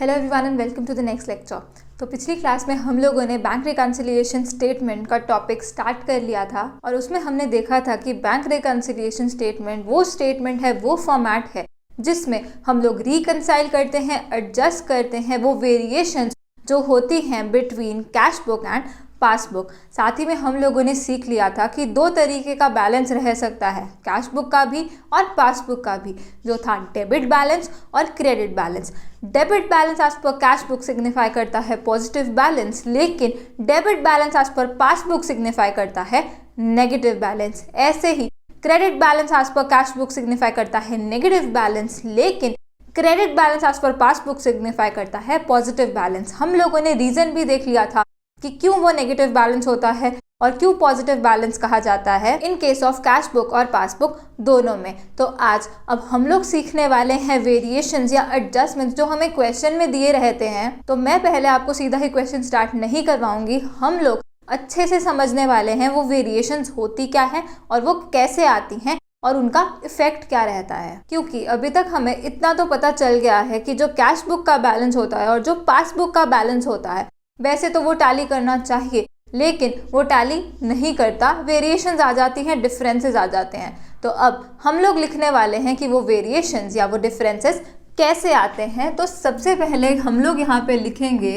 Hello everyone and welcome to the next lecture. तो पिछली class में हम लोगों ने बैंक रिकन्सिलिएशन स्टेटमेंट का टॉपिक स्टार्ट कर लिया था और उसमें हमने देखा था कि बैंक रिकन्सिलिएशन स्टेटमेंट है, वो फॉर्मेट है जिसमें हम लोग रिकंसाइल करते हैं, एडजस्ट करते हैं वो वेरिएशंस जो होती हैं between cash book and passbook. साथ ही में हम लोगों ने सीख लिया था कि दो तरीके का बैलेंस रह सकता है, कैश बुक का भी और पासबुक का भी, जो था डेबिट बैलेंस और credit balance. Debit balance as per cash book signify करता है पॉजिटिव बैलेंस, लेकिन debit balance as per passbook signify करता है नेगेटिव बैलेंस। ऐसे ही credit balance as per cash book signify करता है नेगेटिव बैलेंस, लेकिन credit balance as per passbook signify करता है पॉजिटिव बैलेंस। हम लोगों ने रीजन भी देख लिया था कि क्यों वो नेगेटिव बैलेंस होता है और क्यों पॉजिटिव बैलेंस कहा जाता है इन केस ऑफ कैश बुक और पासबुक दोनों में। तो आज अब हम लोग सीखने वाले हैं वेरिएशंस या एडजस्टमेंट्स जो हमें क्वेश्चन में दिए रहते हैं। तो मैं पहले आपको सीधा ही क्वेश्चन स्टार्ट नहीं करवाऊंगी, हम लोग अच्छे से समझने वाले हैं वो वेरिएशंस होती क्या है और वो कैसे आती हैं और उनका इफेक्ट क्या रहता है। क्योंकि अभी तक हमें इतना तो पता चल गया है कि जो कैश बुक का बैलेंस होता है और जो पासबुक का बैलेंस होता है वैसे तो वो टैली करना चाहिए, लेकिन वो टैली नहीं करता, वेरिएशंस आ जाती हैं, डिफरेंसेस आ जाते हैं। तो अब हम लोग लिखने वाले हैं कि वो वेरिएशंस या वो डिफरेंसेस कैसे आते हैं। तो सबसे पहले हम लोग यहाँ पे लिखेंगे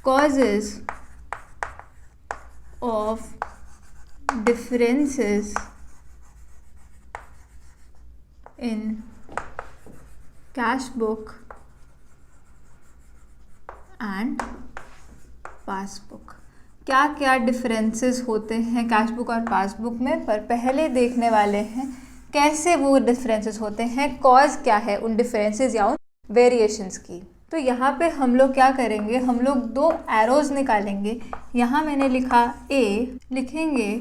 causes of differences in cash book and passbook. क्या क्या डिफरेंसेस होते हैं कैश बुक और पासबुक में, पर पहले देखने वाले हैं कैसे वो डिफरेंसेस होते हैं, कॉज क्या है उन डिफरेंसेस या उन वेरिएशंस की। तो यहाँ पे हम लोग क्या करेंगे, हम लोग दो एरोज निकालेंगे। यहाँ मैंने लिखा ए, लिखेंगे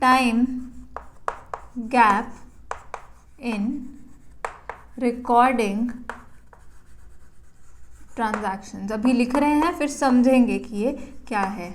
time gap in recording transactions. अभी लिख रहे हैं फिर समझेंगे कि ये क्या है।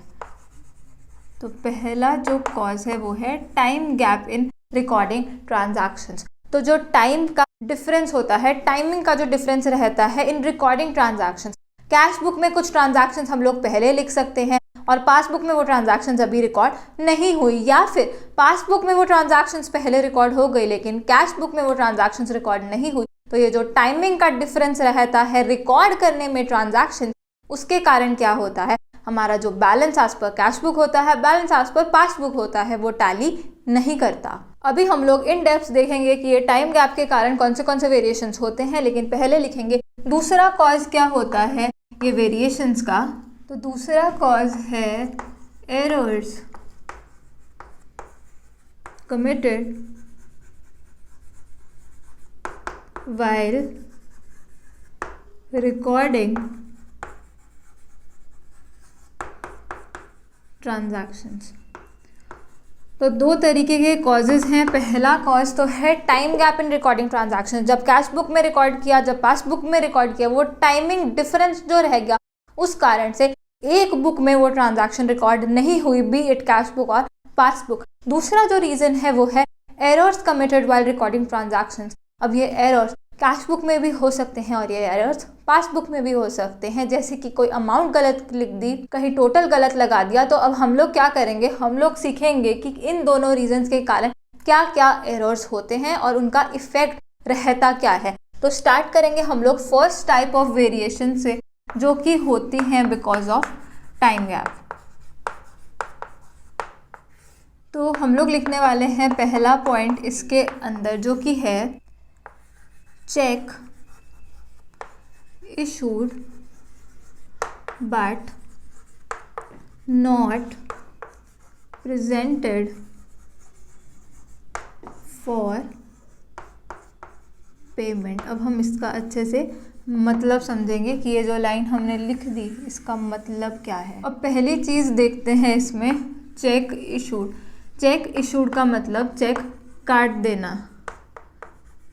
तो पहला जो कॉज है वो है time gap in recording transactions. तो जो टाइम का डिफरेंस होता है, टाइमिंग का जो डिफरेंस रहता है in recording transactions. Cash book में कुछ ट्रांजैक्शंस हम लोग पहले लिख सकते हैं और पासबुक में वो ट्रांजैक्शंस अभी रिकॉर्ड नहीं हुई, या फिर पासबुक में वो ट्रांजैक्शंस पहले रिकॉर्ड हो गई लेकिन कैश बुक में वो ट्रांजैक्शंस रिकॉर्ड नहीं हुई। तो ये जो टाइमिंग का डिफरेंस रहता है रिकॉर्ड करने में ट्रांजैक्शन, उसके कारण क्या होता है, हमारा जो balance as per cash book होता है, बैलेंस एज पर पासबुक होता है, वो टैली नहीं करता। अभी हम लोग इन डेप्थ देखेंगे कि ये टाइम गैप के कारण कौन से वेरिएशंस होते हैं, लेकिन पहले लिखेंगे दूसरा कॉज क्या होता है ये वेरिएशंस का। तो दूसरा कॉज है errors committed while recording transactions। तो दो तरीके के कॉजेज हैं। पहला कॉज तो है time gap in recording transaction. जब कैश बुक में रिकॉर्ड किया, जब पासबुक में रिकॉर्ड किया, वो टाइमिंग डिफरेंस जो रह गया उस कारण से एक बुक में वो ट्रांजैक्शन रिकॉर्ड नहीं हुई, बी इट कैश बुक और पासबुक। दूसरा जो रीजन है वो है errors committed while recording transactions. अब ये एरर्स कैश बुक में भी हो सकते हैं और ये एरर्स पासबुक में भी हो सकते हैं, जैसे कि कोई अमाउंट गलत लिख दी, कहीं टोटल गलत लगा दिया। तो अब हम लोग क्या करेंगे, हम लोग सीखेंगे कि इन दोनों रीजंस के कारण क्या क्या एरर्स होते हैं और उनका इफेक्ट रहता क्या है। तो स्टार्ट करेंगे हम लोग फर्स्ट टाइप ऑफ वेरिएशन से, जो कि होती हैं बिकॉज ऑफ टाइम गैप। तो हम लोग लिखने वाले हैं पहला पॉइंट इसके अंदर, जो कि है check issued but not presented for payment। अब हम इसका अच्छे से मतलब समझेंगे कि ये जो लाइन हमने लिख दी इसका मतलब क्या है। अब पहली चीज़ देखते हैं इसमें, चेक इशूड। चेक इशूड का मतलब चेक काट देना।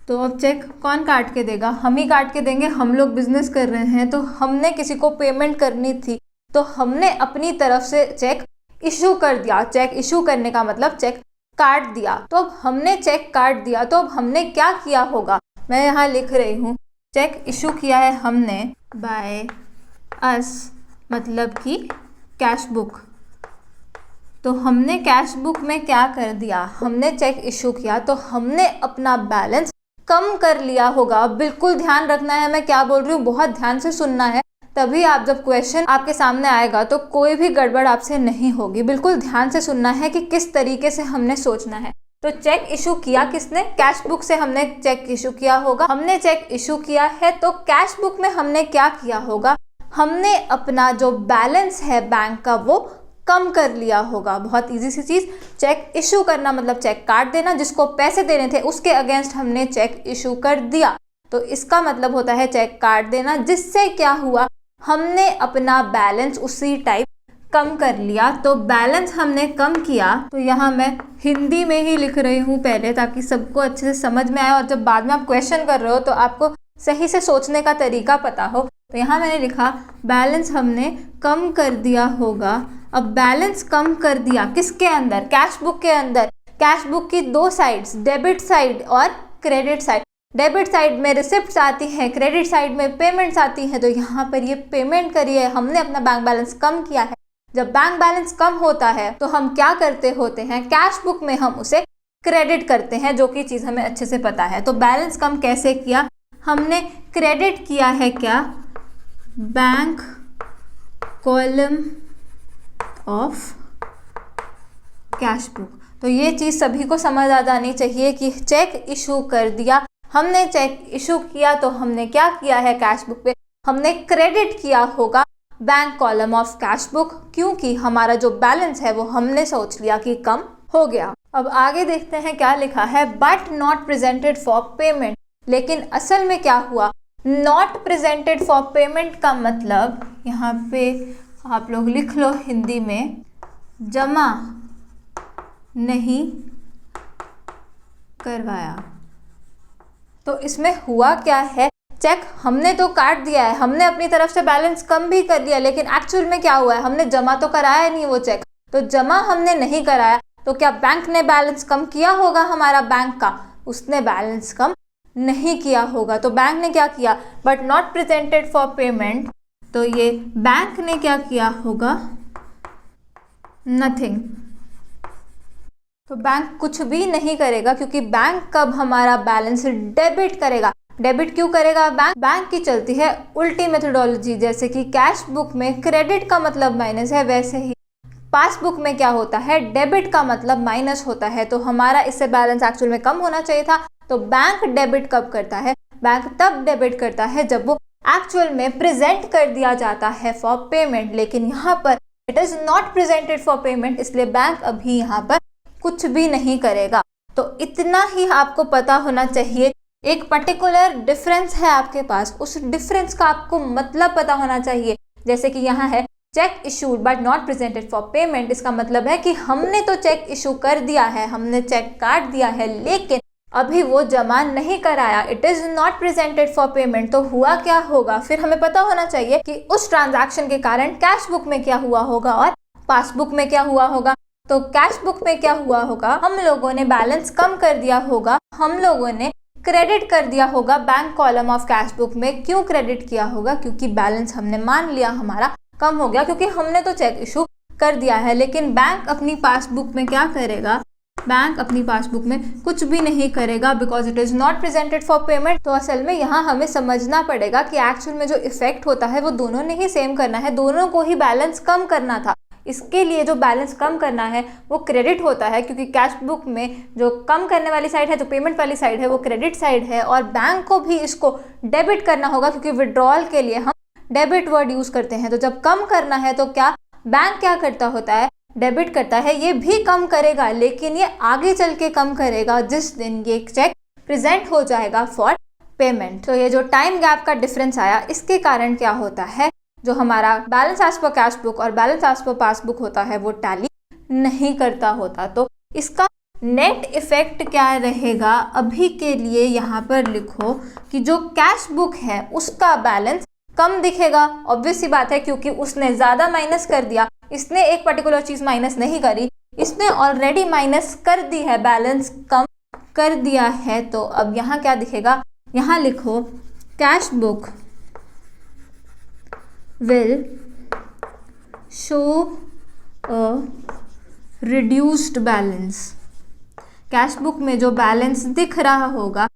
तो अब चेक कौन काट के देगा, हम ही काट के देंगे। हम लोग बिजनेस कर रहे हैं तो हमने किसी को पेमेंट करनी थी, तो हमने अपनी तरफ से चेक इशू कर दिया। चेक इशू करने का मतलब चेक काट दिया। तो अब हमने चेक काट दिया, तो अब हमने क्या किया होगा, मैं यहाँ लिख रही हूँ चेक इशू किया है हमने बाय अस, मतलब कि कैश बुक। तो हमने कैश बुक में क्या कर दिया, हमने चेक इशू किया तो हमने अपना बैलेंस कम कर लिया होगा। बिल्कुल ध्यान रखना है मैं क्या बोल रही हूँ, बहुत ध्यान से सुनना है, तभी आप जब क्वेश्चन आपके सामने आएगा तो कोई भी गड़बड़ आपसे नहीं होगी। बिल्कुल ध्यान से सुनना है कि किस तरीके से हमने सोचना है। तो चेक इशू किया किसने, कैश बुक से हमने चेक इशू किया होगा। हमने चेक इशू किया है तो कैश बुक में हमने क्या किया होगा, हमने अपना जो बैलेंस है बैंक का वो कम कर लिया होगा। बहुत इजी सी चीज, चेक इशू करना मतलब चेक काट देना, जिसको पैसे देने थे उसके अगेंस्ट हमने चेक इशू कर दिया, तो इसका मतलब होता है चेक काट देना। जिससे क्या हुआ, हमने अपना बैलेंस उसी टाइप कम कर लिया। तो बैलेंस हमने कम किया, तो यहाँ मैं हिंदी में ही लिख रही हूँ पहले, ताकि सबको अच्छे से समझ में आए और जब बाद में आप क्वेश्चन कर रहे हो तो आपको सही से सोचने का तरीका पता हो। तो यहाँ मैंने लिखा बैलेंस हमने कम कर दिया होगा। अब बैलेंस कम कर दिया किसके अंदर, कैश बुक के अंदर। कैश बुक की दो साइड्स, डेबिट साइड और क्रेडिट साइड। डेबिट साइड में रिसिप्ट्स आती हैं, क्रेडिट साइड में पेमेंट्स आती हैं। तो यहाँ पर ये पेमेंट करी है, हमने अपना बैंक बैलेंस कम किया है। जब बैंक बैलेंस कम होता है तो हम क्या करते होते हैं, कैश बुक में हम उसे क्रेडिट करते हैं, जो कि चीज़ हमें अच्छे से पता है। तो बैलेंस कम कैसे किया, हमने क्रेडिट किया है क्या, bank column of cash book. तो ये चीज़ सभी को समझ आ जानी चाहिए कि चेक इशू कर दिया, हमने चेक इशू किया तो हमने क्या किया है, कैश बुक पे हमने क्रेडिट किया होगा bank column of cash book, क्योंकि हमारा जो बैलेंस है वो हमने सोच लिया कि कम हो गया। अब आगे देखते हैं क्या लिखा है, but not presented for payment. लेकिन असल में क्या हुआ, नॉट प्रेजेंटेड फॉर पेमेंट का मतलब यहाँ पे आप लोग लिख लो हिंदी में, जमा नहीं करवाया। तो इसमें हुआ क्या है, चेक हमने तो काट दिया है, हमने अपनी तरफ से बैलेंस कम भी कर लिया, लेकिन एक्चुअल में क्या हुआ है, हमने जमा तो कराया नहीं वो चेक। तो जमा हमने नहीं कराया तो क्या बैंक ने बैलेंस कम किया होगा हमारा, बैंक का, उसने बैलेंस कम नहीं किया होगा। तो बैंक ने क्या किया, but not presented for payment, तो ये बैंक ने क्या किया होगा, नथिंग। तो बैंक कुछ भी नहीं करेगा, क्योंकि बैंक कब हमारा बैलेंस डेबिट करेगा। डेबिट क्यों करेगा बैंक, बैंक की चलती है उल्टी मेथोडोलॉजी। जैसे कि कैश बुक में क्रेडिट का मतलब माइनस है, वैसे ही पासबुक में क्या होता है, डेबिट का मतलब माइनस होता है। तो हमारा इससे बैलेंस एक्चुअल में कम होना चाहिए था। तो बैंक डेबिट कब करता है, बैंक तब डेबिट करता है जब वो एक्चुअल में प्रेजेंट कर दिया जाता है फॉर पेमेंट। लेकिन यहाँ पर it is not presented for payment, इसलिए बैंक अभी यहाँ पर कुछ भी नहीं करेगा। तो इतना ही आपको पता होना चाहिए, एक पर्टिकुलर डिफरेंस है आपके पास, उस डिफरेंस का आपको मतलब पता होना चाहिए। जैसे कि यहाँ है check issued but not presented for payment, इसका मतलब है कि हमने तो चेक इशू कर दिया है, हमने चेक काट दिया है, लेकिन अभी वो जमा नहीं कराया, it is not presented for payment. तो हुआ क्या होगा, फिर हमें पता होना चाहिए कि उस ट्रांजैक्शन के कारण कैश बुक में क्या हुआ होगा और पासबुक में क्या हुआ होगा। तो कैश बुक में क्या हुआ होगा, हम लोगों ने बैलेंस कम कर दिया होगा, हम लोगों ने क्रेडिट कर दिया होगा bank column of cash book में। क्यों क्रेडिट किया होगा, क्योंकि बैलेंस हमने मान लिया हमारा कम हो गया, क्योंकि हमने तो चेक इशू कर दिया है। लेकिन बैंक अपनी पासबुक में क्या करेगा, बैंक अपनी पासबुक में कुछ भी नहीं करेगा, because it is not presented for payment. तो असल में यहाँ हमें समझना पड़ेगा कि एक्चुअल में जो इफेक्ट होता है वो दोनों ने ही सेम करना है, दोनों को ही बैलेंस कम करना था। इसके लिए जो बैलेंस कम करना है वो क्रेडिट होता है, क्योंकि कैश बुक में जो कम करने वाली साइड है, जो पेमेंट वाली साइड है, वो क्रेडिट साइड है। और बैंक को भी इसको डेबिट करना होगा, क्योंकि विड्रॉल के लिए हम डेबिट वर्ड यूज करते हैं। तो जब कम करना है तो क्या बैंक क्या करता होता है, डेबिट करता है। ये भी कम करेगा, लेकिन ये आगे चल के कम करेगा जिस दिन ये चेक प्रेजेंट हो जाएगा फॉर पेमेंट। तो ये जो टाइम गैप का डिफरेंस आया, इसके कारण क्या होता है, जो हमारा balance as per cash book और बैलेंस एज पर पासबुक होता है वो टैली नहीं करता होता। तो इसका नेट इफेक्ट क्या रहेगा, अभी के लिए यहाँ पर लिखो कि जो कैश बुक है उसका बैलेंस कम दिखेगा। ऑब्वियस सी बात है, क्योंकि उसने ज़्यादा माइनस कर दिया, इसने एक पर्टिकुलर चीज़ माइनस नहीं करी, इसने ऑलरेडी माइनस कर दी है, बैलेंस कम कर दिया है। तो अब यहाँ क्या दिखेगा, यहाँ लिखो cash book will show a reduced balance। Cash book में जो बैलेंस दिख रहा होगा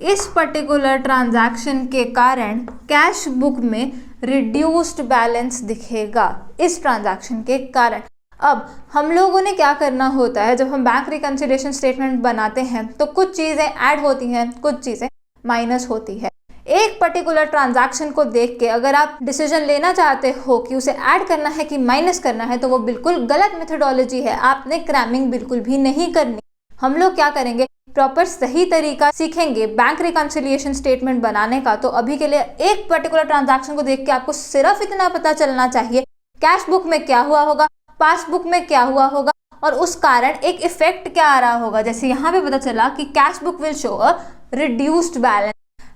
इस पर्टिकुलर ट्रांजैक्शन के कारण कैश बुक में रिड्यूस्ड बैलेंस दिखेगा इस ट्रांजैक्शन के कारण। अब हम लोगों ने क्या करना होता है, जब हम बैंक रिकंसिलिएशन स्टेटमेंट बनाते हैं तो कुछ चीज़ें ऐड होती हैं, कुछ चीज़ें माइनस होती है। एक पर्टिकुलर ट्रांजैक्शन को देख के अगर आप डिसीजन लेना चाहते हो कि उसे ऐड करना है कि माइनस करना है, तो वो बिल्कुल गलत मेथोडोलॉजी है। आपने क्रैमिंग बिल्कुल भी नहीं करनी। हम लोग क्या करेंगे, प्रॉपर सही तरीका सीखेंगे बैंक रिकंसिलिएशन स्टेटमेंट बनाने का। तो अभी के लिए एक पर्टिकुलर ट्रांजैक्शन को देख के आपको सिर्फ इतना पता चलना चाहिए कैश बुक में क्या हुआ होगा, पासबुक में क्या हुआ होगा और उस कारण एक इफेक्ट क्या आ रहा होगा। जैसे यहाँ पे पता चला कि cash book will show a reduced balance.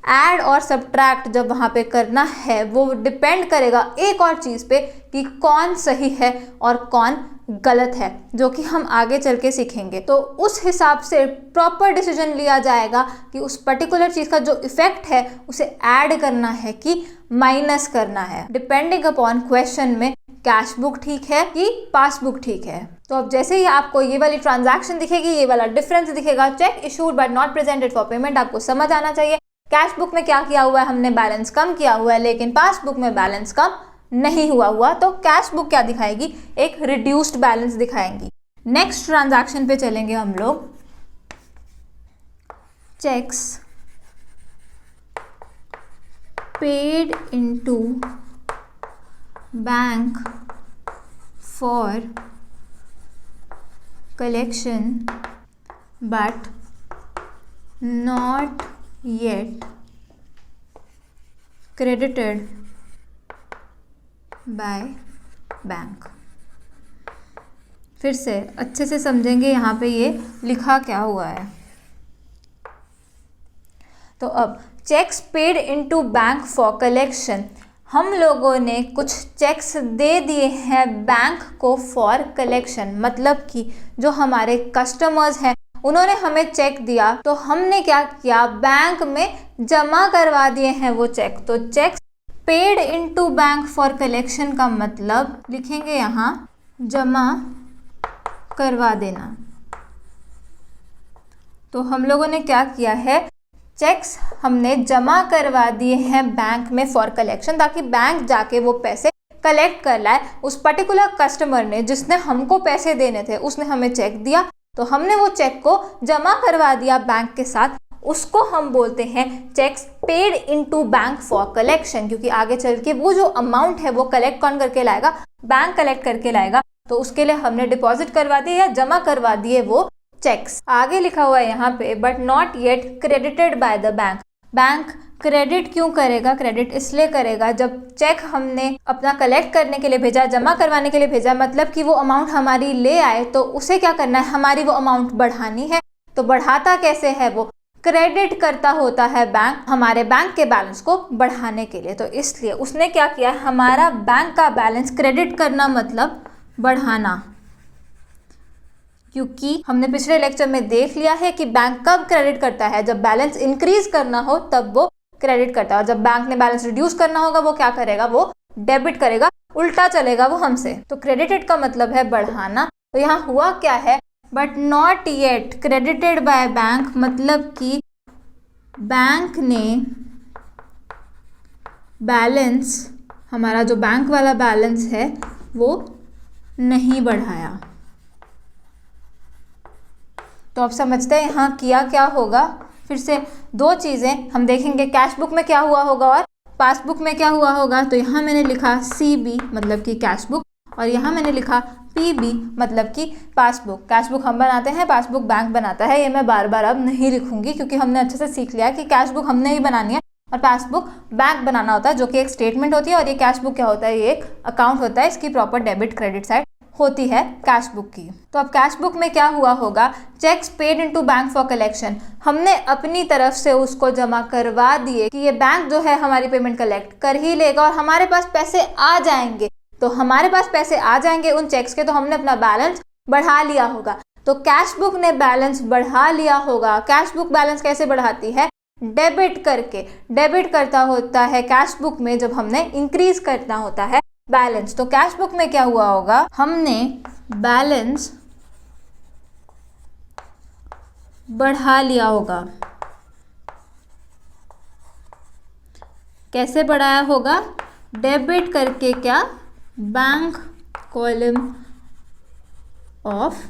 Add और सब्ट्रैक्ट जब वहाँ पे करना है वो डिपेंड करेगा एक और चीज़ पे कि कौन सही है और कौन गलत है, जो कि हम आगे चल के सीखेंगे। तो उस हिसाब से प्रॉपर डिसीजन लिया जाएगा कि उस पर्टिकुलर चीज़ का जो इफेक्ट है उसे ऐड करना है कि माइनस करना है, डिपेंडिंग अपॉन क्वेश्चन में कैश बुक ठीक है कि पासबुक ठीक है। तो अब जैसे ही आपको ये वाली ट्रांजैक्शन दिखेगी, ये वाला डिफरेंस दिखेगा, check issued but not presented for payment, आपको समझ आना चाहिए कैश बुक में क्या किया हुआ है, हमने बैलेंस कम किया हुआ है, लेकिन पासबुक में बैलेंस कम नहीं हुआ। तो कैश बुक क्या दिखाएगी, एक रिड्यूस्ड बैलेंस दिखाएंगी। नेक्स्ट ट्रांजैक्शन पे चलेंगे हम लोग। Checks paid into bank for collection but not yet credited by bank. फिर से अच्छे से समझेंगे यहाँ पे ये लिखा क्या हुआ है। तो अब checks paid into bank for collection, हम लोगों ने कुछ चेक्स दे दिए हैं बैंक को फॉर कलेक्शन, मतलब कि जो हमारे कस्टमर्स हैं उन्होंने हमें चेक दिया तो हमने क्या किया, बैंक में जमा करवा दिए हैं वो चेक। तो checks paid into bank for collection का मतलब लिखेंगे यहाँ जमा करवा देना। तो हम लोगों ने क्या किया है, चेक्स हमने जमा करवा दिए हैं बैंक में फॉर कलेक्शन, ताकि बैंक जाके वो पैसे कलेक्ट कर लाए। उस पर्टिकुलर कस्टमर ने जिसने हमको पैसे देने थे उसने हमें चेक दिया, तो हमने वो चेक को जमा करवा दिया बैंक के साथ, उसको हम बोलते हैं checks paid into bank for collection. क्योंकि आगे चल के वो जो अमाउंट है वो कलेक्ट कौन करके लाएगा, बैंक कलेक्ट करके लाएगा। तो उसके लिए हमने डिपॉजिट करवा दिए या जमा करवा दिए वो चेक्स। आगे लिखा हुआ है यहाँ पे but not yet credited bye the bank. Bank credit क्यों करेगा, क्रेडिट इसलिए करेगा जब चेक हमने अपना कलेक्ट करने के लिए भेजा, जमा करवाने के लिए भेजा, मतलब कि वो अमाउंट हमारी ले आए, तो उसे क्या करना है, हमारी वो अमाउंट बढ़ानी है। तो बढ़ाता कैसे है, वो क्रेडिट करता होता है बैंक हमारे बैंक के बैलेंस को बढ़ाने के लिए। तो इसलिए उसने क्या किया, हमारा बैंक का बैलेंस क्रेडिट करना मतलब बढ़ाना। क्योंकि हमने पिछले लेक्चर में देख लिया है कि बैंक कब क्रेडिट करता है, जब बैलेंस इंक्रीज करना हो तब वो क्रेडिट करता है, और जब बैंक ने बैलेंस रिड्यूस करना होगा वो क्या करेगा, वो डेबिट करेगा, उल्टा चलेगा वो हमसे। तो क्रेडिटेड का मतलब है बढ़ाना। तो यहाँ हुआ क्या है, but not yet credited by bank, मतलब कि बैंक ने बैलेंस, हमारा जो बैंक वाला बैलेंस है वो नहीं बढ़ाया। तो आप समझते हैं यहाँ किया क्या होगा। फिर से दो चीज़ें हम देखेंगे, कैश बुक में क्या हुआ होगा और पासबुक में क्या हुआ होगा। तो यहाँ मैंने लिखा CB मतलब कि कैश बुक, और यहाँ मैंने लिखा PB मतलब कि पासबुक। कैश बुक हम बनाते हैं, पासबुक बैंक बनाता है। ये मैं बार बार अब नहीं लिखूंगी क्योंकि हमने अच्छे से सीख लिया कि कैश बुक हमने ही बनानी है और पासबुक बैंक बनाना होता है, जो कि एक स्टेटमेंट होती है। और ये कैश बुक क्या होता है, ये एक अकाउंट होता है, इसकी प्रॉपर डेबिट क्रेडिट साइड होती है कैश बुक की। तो अब कैश बुक में क्या हुआ होगा, checks paid into bank for collection, हमने अपनी तरफ से उसको जमा करवा दिए कि ये बैंक जो है हमारी पेमेंट कलेक्ट कर ही लेगा और हमारे पास पैसे आ जाएंगे। तो हमारे पास पैसे आ जाएंगे उन चेक्स के, तो हमने अपना बैलेंस बढ़ा लिया होगा। तो कैश बुक ने बैलेंस बढ़ा लिया होगा। कैश बुक बैलेंस कैसे बढ़ाती है, डेबिट करके, डेबिट करता होता है कैश बुक में जब हमने इंक्रीज करना होता है बैलेंस। तो कैश बुक में क्या हुआ होगा, हमने बैलेंस बढ़ा लिया होगा। कैसे बढ़ाया होगा, डेबिट करके क्या, bank column of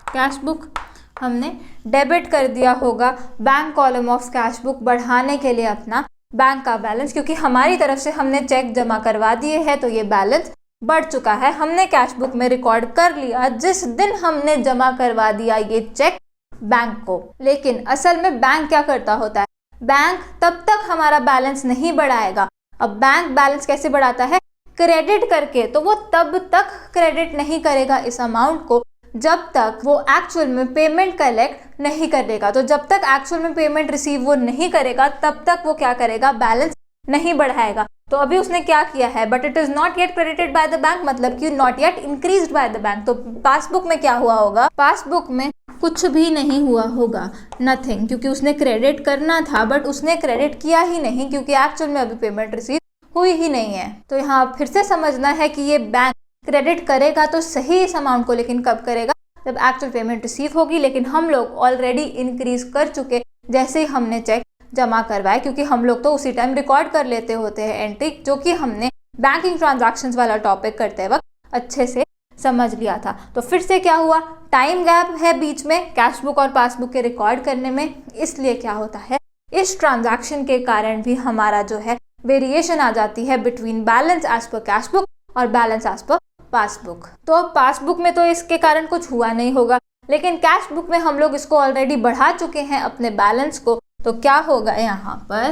cash book, हमने डेबिट कर दिया होगा bank column of cash book बढ़ाने के लिए अपना बैंक का बैलेंस, क्योंकि हमारी तरफ से हमने चेक जमा करवा दिए हैं तो ये बैलेंस बढ़ चुका है। हमने कैश बुक में रिकॉर्ड कर लिया जिस दिन हमने जमा करवा दिया ये चेक बैंक को। लेकिन असल में बैंक क्या करता होता है, बैंक तब तक हमारा बैलेंस नहीं बढ़ाएगा। अब बैंक बैलेंस कैसे बढ़ाता है, क्रेडिट करके। तो वो तब तक क्रेडिट नहीं करेगा इस अमाउंट को जब तक वो एक्चुअल में पेमेंट कलेक्ट नहीं करेगा। तो जब तक एक्चुअल में पेमेंट रिसीव वो नहीं करेगा तब तक वो क्या करेगा, बैलेंस नहीं बढ़ाएगा। तो अभी उसने क्या किया है, but it is not yet credited bye the bank, मतलब कि not yet increased by the bank. तो पासबुक में क्या हुआ होगा, पासबुक में कुछ भी नहीं हुआ होगा, नथिंग, क्योंकि उसने क्रेडिट करना था बट उसने क्रेडिट किया ही नहीं क्योंकि एक्चुअल में अभी पेमेंट रिसीव हुई ही नहीं है। तो यहाँ फिर से समझना है कि ये बैंक क्रेडिट करेगा तो सही इस अमाउंट को, लेकिन कब करेगा, जब एक्चुअल पेमेंट रिसीव होगी। लेकिन हम लोग ऑलरेडी इंक्रीज कर चुके जैसे ही हमने चेक जमा करवाए, क्योंकि हम लोग तो उसी टाइम रिकॉर्ड कर लेते होते हैं एंट्री, जो कि हमने बैंकिंग ट्रांजैक्शंस वाला टॉपिक करते वक्त अच्छे से समझ लिया था। तो फिर से क्या हुआ, टाइम गैप है बीच में कैश बुक और पासबुक के रिकॉर्ड करने में, इसलिए क्या होता है, इस ट्रांजैक्शन के कारण भी हमारा जो है वेरिएशन आ जाती है between balance as per cash book और बैलेंस एज पर पासबुक। तो पासबुक में तो इसके कारण कुछ हुआ नहीं होगा, लेकिन कैश बुक में हम लोग इसको ऑलरेडी बढ़ा चुके हैं अपने बैलेंस को। तो क्या होगा, यहाँ पर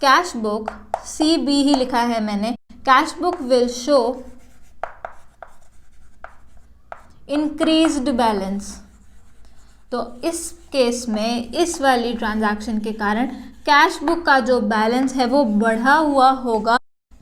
कैश बुक CB ही लिखा है मैंने, cash book will show increased balance. तो इस केस में इस वाली ट्रांजैक्शन के कारण कैश बुक का जो बैलेंस है वो बढ़ा हुआ होगा।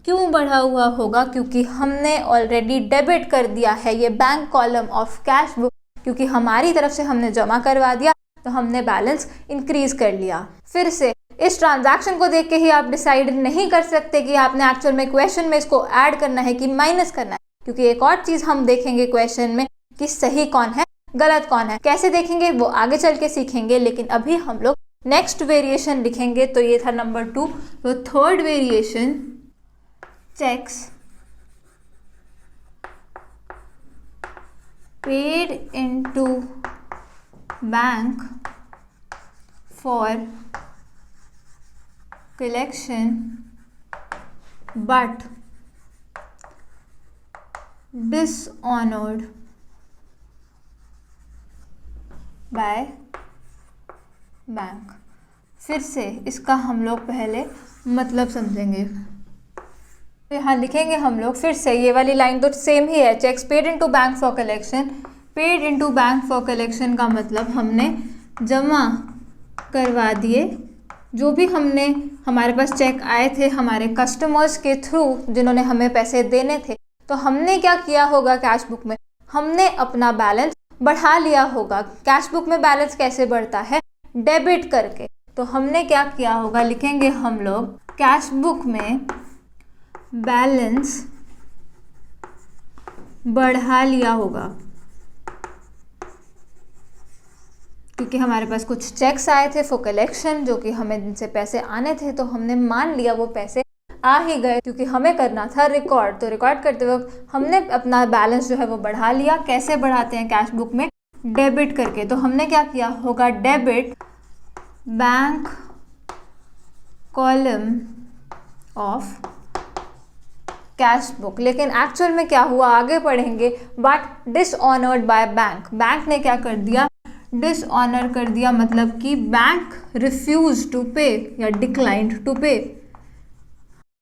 क्यों बढ़ा हुआ होगा, क्योंकि हमने ऑलरेडी डेबिट कर दिया है ये bank column of cash book, क्योंकि हमारी तरफ से हमने जमा करवा दिया तो हमने बैलेंस इंक्रीज कर लिया। फिर से इस ट्रांजैक्शन को देख के ही आप डिसाइड नहीं कर सकते कि आपने एक्चुअल में क्वेश्चन में इसको ऐड करना है कि माइनस करना है, क्योंकि एक और चीज हम देखेंगे क्वेश्चन में कि सही कौन है गलत कौन है। कैसे देखेंगे वो आगे चल के सीखेंगे, लेकिन अभी हम लोग नेक्स्ट वेरिएशन लिखेंगे। तो ये था नंबर 2। तो third variation, checks paid into bank for collection but dishonored by bank. फिर से इसका हम लोग पहले मतलब समझेंगे। तो यहाँ लिखेंगे हम लोग, फिर से ये वाली लाइन तो सेम ही है, checks paid into bank for collection. Paid into bank for collection का मतलब हमने जमा करवा दिए, जो भी हमने हमारे पास चेक आए थे हमारे कस्टमर्स के थ्रू जिन्होंने हमें पैसे देने थे, तो हमने क्या किया होगा, कैश बुक में हमने अपना बैलेंस बढ़ा लिया होगा। कैश बुक में बैलेंस कैसे बढ़ता है, डेबिट करके। तो हमने क्या किया होगा, लिखेंगे हम लोग कैश बुक में बैलेंस बढ़ा लिया होगा, क्योंकि हमारे पास कुछ चेक्स आए थे फॉर कलेक्शन, जो कि हमें जिनसे पैसे आने थे, तो हमने मान लिया वो पैसे आ ही गए, क्योंकि हमें करना था रिकॉर्ड। तो रिकॉर्ड करते वक्त हमने अपना बैलेंस जो है वो बढ़ा लिया। कैसे बढ़ाते हैं कैश बुक में, डेबिट करके। तो हमने क्या किया होगा, debit bank column of cash book. लेकिन एक्चुअल में क्या हुआ, आगे पढ़ेंगे, but dishonoured by bank. Bank ने क्या कर दिया, डिसऑनर कर दिया, मतलब कि बैंक रिफ्यूज टू पे या डिक्लाइंड टू पे।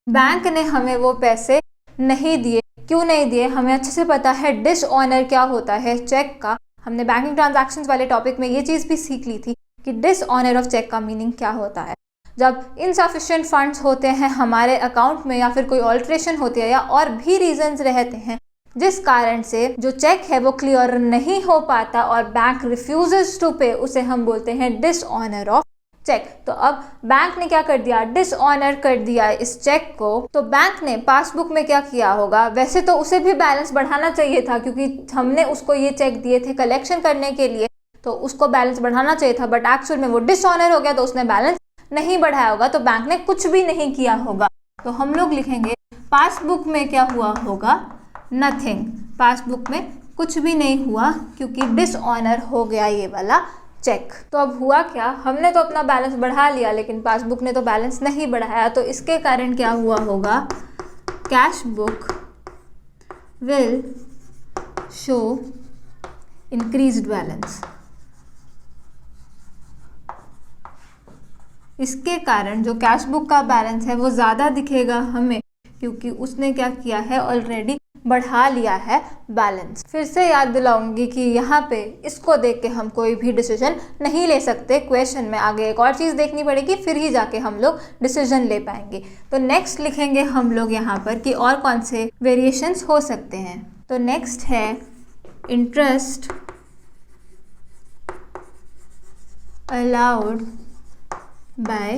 बैंक ने हमें वो पैसे नहीं दिए। क्यों नहीं दिए, हमें अच्छे से पता है डिसऑनर क्या होता है चेक का। हमने बैंकिंग ट्रांजैक्शंस वाले टॉपिक में ये चीज़ भी सीख ली थी कि डिसऑनर ऑफ चेक का मीनिंग क्या होता है। जब इनसफिशिएंट फंड्स होते हैं हमारे अकाउंट में, या फिर कोई ऑल्ट्रेशन होती है, या और भी रीजंस रहते हैं जिस कारण से जो चेक है वो क्लियर नहीं हो पाता और बैंक रिफ्यूजेस टू पे, उसे हम बोलते हैं डिसऑनर ऑफ चेक। तो अब बैंक ने क्या कर दिया, डिसऑनर कर दिया इस चेक को। तो बैंक ने पासबुक में क्या किया होगा, वैसे तो उसे भी बैलेंस बढ़ाना चाहिए था क्योंकि हमने उसको ये चेक दिए थे कलेक्शन करने के लिए, तो उसको बैलेंस बढ़ाना चाहिए था, बट एक्चुअल में वो डिसऑनर हो गया तो उसने बैलेंस नहीं बढ़ाया होगा, तो बैंक ने कुछ भी नहीं किया होगा। तो हम लोग लिखेंगे पासबुक में क्या हुआ होगा, नथिंग। पासबुक में कुछ भी नहीं हुआ क्योंकि डिसऑनर हो गया ये वाला चेक। तो अब हुआ क्या, हमने तो अपना बैलेंस बढ़ा लिया लेकिन पासबुक ने तो बैलेंस नहीं बढ़ाया, तो इसके कारण क्या हुआ होगा, cash book will show increased balance. इसके कारण जो कैश बुक का बैलेंस है वो ज़्यादा दिखेगा हमें क्योंकि उसने क्या किया है, ऑलरेडी बढ़ा लिया है बैलेंस। फिर से याद दिलाऊंगी कि यहाँ पे इसको देख के हम कोई भी डिसीजन नहीं ले सकते, क्वेश्चन में आगे एक और चीज़ देखनी पड़ेगी फिर ही जाके हम लोग डिसीजन ले पाएंगे। तो नेक्स्ट लिखेंगे हम लोग यहाँ पर कि और कौन से वेरिएशंस हो सकते हैं। तो नेक्स्ट है इंटरेस्ट अलाउड बाय